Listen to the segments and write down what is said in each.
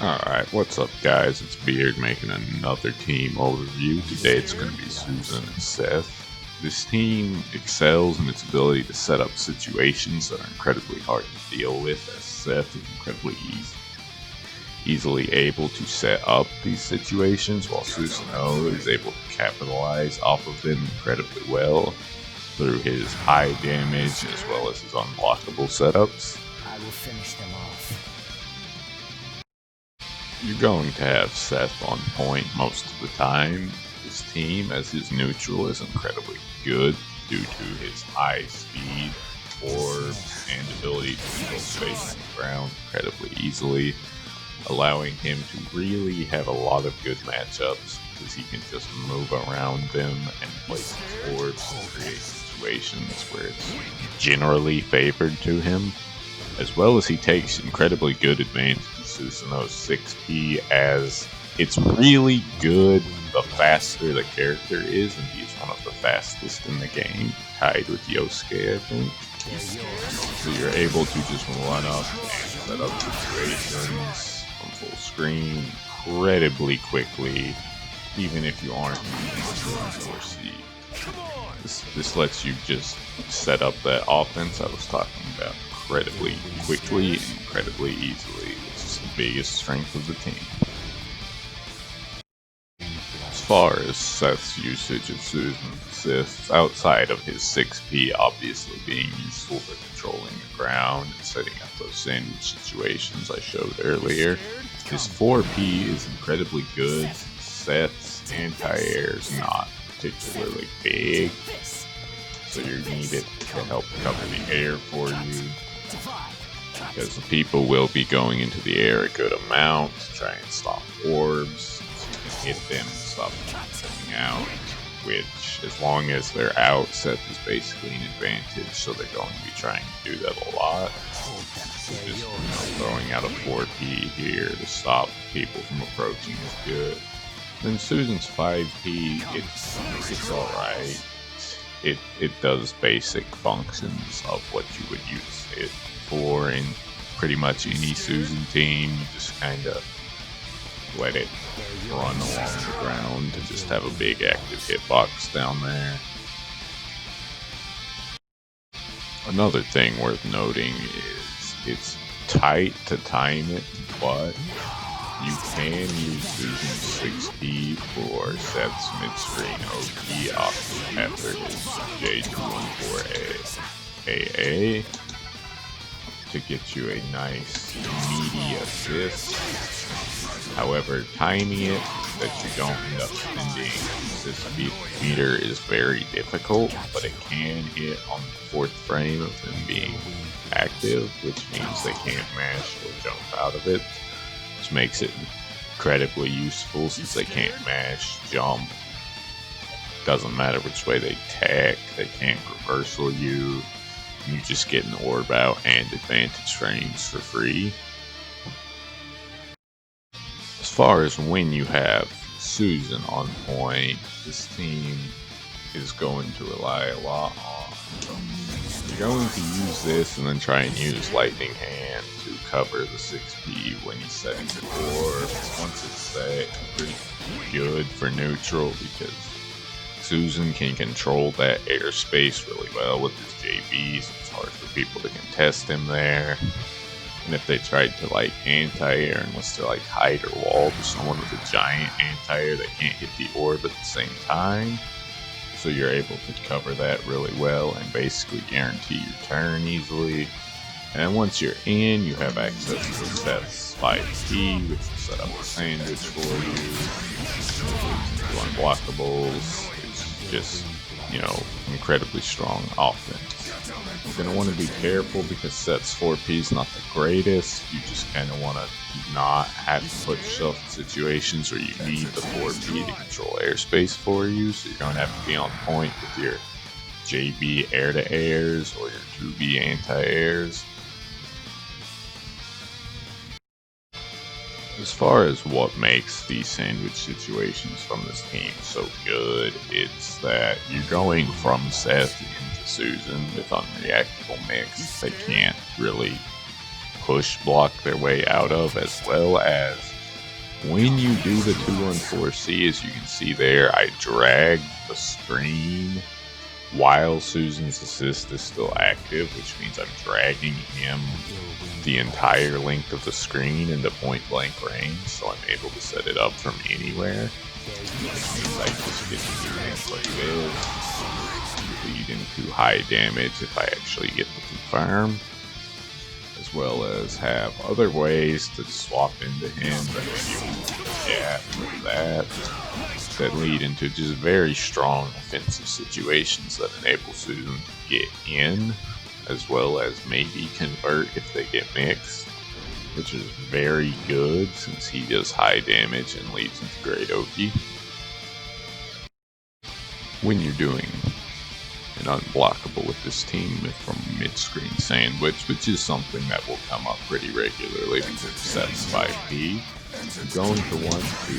Alright, what's up guys? It's Beard making another team overview. Today it's going to be Susan and Seth. This team excels in its ability to set up situations that are incredibly hard to deal with, as Seth is incredibly easily able to set up these situations, while Susano'o is able to capitalize off of them incredibly well through his high damage as well as his unblockable setups. I will finish them off. You're going to have Seth on point most of the time. His team, as his neutral, is incredibly good due to his high speed, orbs, and ability to control space on the ground incredibly easily, allowing him to really have a lot of good matchups because he can just move around them and place his orbs and create situations where it's generally favored to him. As well as he takes incredibly good advantage of Susano'o's 6P, as it's really good the faster the character is, and he's one of the fastest in the game, tied with Yosuke, I think. So you're able to just run up and set up situations from full screen incredibly quickly, even if you aren't using 4C. This lets you just set up that offense I was talking about incredibly quickly and incredibly easily, which is the biggest strength of the team. As far as Seth's usage of Susan assists, outside of his 6P obviously being useful for controlling the ground and setting up those sandwich situations I showed earlier, his 4P is incredibly good. Seth's anti-air is not particularly big, so you're needed to help cover the air for you, because the people will be going into the air a good amount to try and stop orbs, so you can hit them and stop them from coming out, which, as long as they're out, Seth is basically an advantage, so they're going to be trying to do that a lot. So just throwing out a 4P here to stop people from approaching is good. Then Susan's 5P, it's alright. It does basic functions of what you would use it for in pretty much any Susan team. You just kind of let it run along the ground to just have a big active hitbox down there. Another thing worth noting is it's tight to time it, but you can use Susan's 6P for Seth's mid-screen OP after his J214 AA to get you a nice meaty assist. However, timing it that you don't end up spending this meter is very difficult, but it can hit on the 4th frame of them being active, which means they can't mash or jump out of it, which makes it incredibly useful since they can't mash, jump, doesn't matter which way they tack, they can't reversal you, you just get an orb out and advantage frames for free. As far as when you have Susan on point, this team is going to rely a lot on, you're going to use this and then try and use Lightning Hand to cover the 6P when he's setting the orbs. Once it's set, it's pretty good for neutral because Susan can control that airspace really well with his JB, so it's hard for people to contest him there. And if they tried to like anti-air, unless they're like hide or wall to someone with a giant anti-air, they can't hit the orb at the same time. So you're able to cover that really well and basically guarantee your turn easily. And once you're in, you have access to Seth's 5P, which will set up a sandwich for you. Unblockables. It's just, incredibly strong offense. You're going to want to be careful because Seth's 4P is not the greatest. You just kind of want to not have to put yourself in situations where you need the 4P to control airspace for you. So you're going to have to be on point with your JB air-to-airs or your 2B anti-airs. As far as what makes these sandwich situations from this team so good, it's that you're going from Seth into Susan with unreactable mix. They can't really push block their way out of, as well as when you do the 2-1-4C, as you can see there, I drag the screen while Susan's assist is still active, which means I'm dragging him the entire length of the screen into point blank range, so I'm able to set it up from anywhere. Which means I just get to do things like this, lead into high damage if I actually get the confirm, as well as have other ways to swap into him that lead into just very strong offensive situations that enable Susan to get in, as well as maybe convert if they get mixed, which is very good since he does high damage and leads into great Oki. When you're doing an unblockable with this team from mid-screen sandwich, which is something that will come up pretty regularly because of Seth's 5P, you're going to want to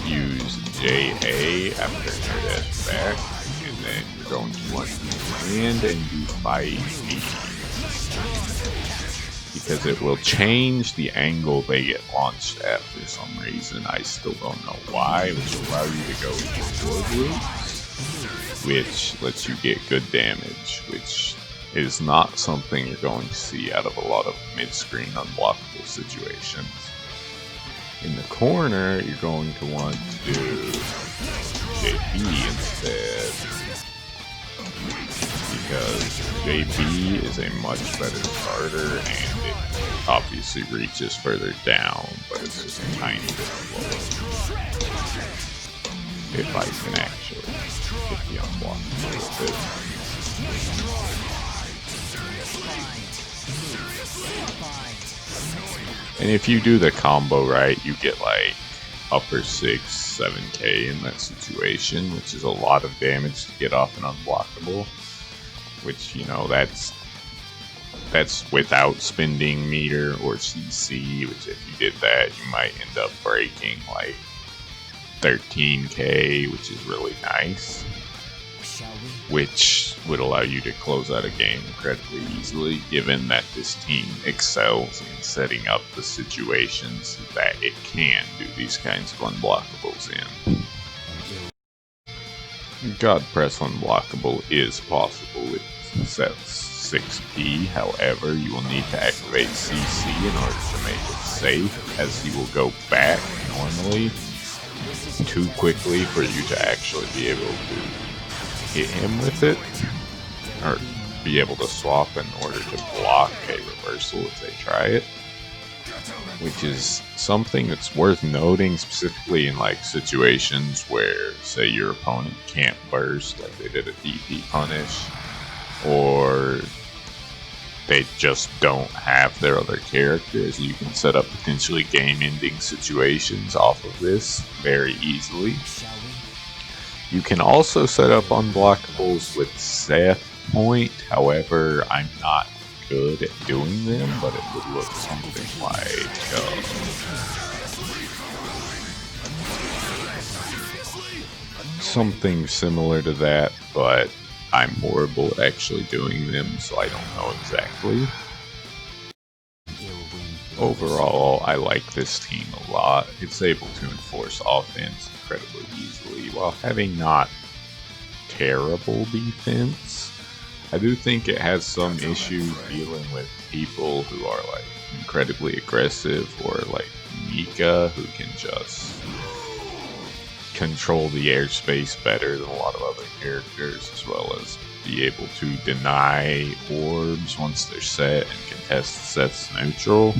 use JA after her dash back, and then you're going to want to land and do 5P, because it will change the angle they get launched at for some reason. I still don't know why, which will allow you to go forward loops, which lets you get good damage, which is not something you're going to see out of a lot of mid-screen unblockable situations. In the corner, you're going to want to do JB instead, because JB is a much better starter and it obviously reaches further down, but it's just a tiny bit slower. If I can actually get the unblockable with it. And if you do the combo right, you get like upper 6, 7k in that situation, which is a lot of damage to get off an unblockable. Which, you know, that's without spending meter or CC, which if you did that, you might end up breaking like 13k, which is really nice. Which would allow you to close out a game incredibly easily, given that this team excels in setting up the situations that it can do these kinds of unblockables in. God Press unblockable is possible with Seth's 6P, however, you will need to activate CC in order to make it safe, as he will go back normally too quickly for you to actually be able to hit him with it, or be able to swap in order to block a reversal if they try it, which is something that's worth noting, specifically in like situations where, say, your opponent can't burst, like they did a DP punish, or they just don't have their other characters. You can set up potentially game-ending situations off of this very easily. You can also set up unblockables with Seth point, however, I'm not good at doing them, but it would look something like something similar to that, but I'm horrible at actually doing them, so I don't know exactly. Overall, I like this team a lot. It's able to enforce offense incredibly easily while having not terrible defense. I do think it has some issues dealing with people who are like incredibly aggressive, or like Mika, who can just control the airspace better than a lot of other characters, as well as be able to deny orbs once they're set and contest Seth's neutral,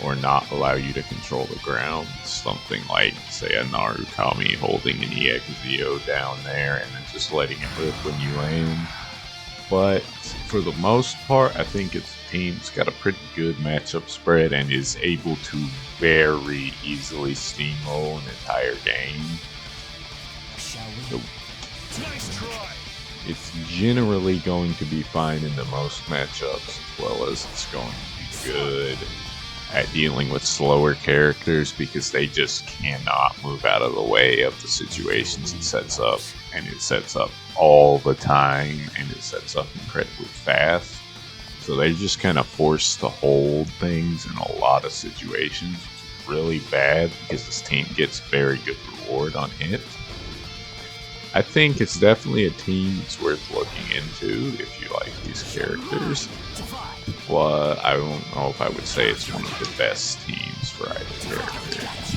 or not allow you to control the ground. Something like, say, a Narukami holding an EXO down there and then just letting it rip when you land. But for the most part, I think its team's got a pretty good matchup spread and is able to very easily steamroll an entire game. So it's generally going to be fine in the most matchups, as well as it's going to be good at dealing with slower characters, because they just cannot move out of the way of the situations it sets up, and it sets up all the time, and it sets up incredibly fast. So they're just kind of forced to hold things in a lot of situations, which is really bad because this team gets very good reward on hit. I think it's definitely a team that's worth looking into if you like these characters. But I don't know if I would say it's one of the best teams for either character.